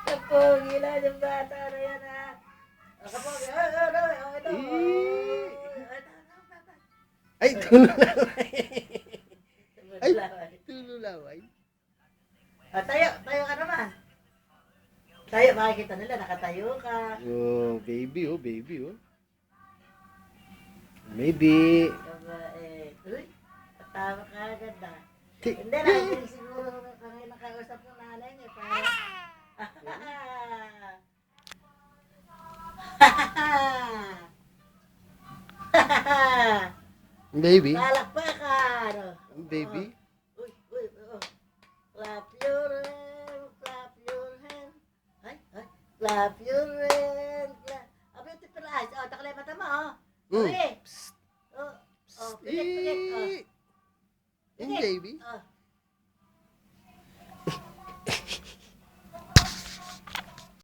Kapogi lang yung bata na yan ha. Kapogi, ito. Ay, tululaway. Ay, tululaway. Tayo ka naman. Tayo, makikita nila, nakatayo ka. Oh, baby, oh, baby, oh. Maybe. Uy, tatawa ka agad na. Ti- Hindi, natin siguro kami nakausap ng nanay niya. Para... Baby, Palakpakan! baby. Uy, clap your hand, clap your hand. Ay, clap your hand, clap. Oh, beautiful eyes. Oh, takalay mata mo, oh. Mm. Okay. Oh, pikit.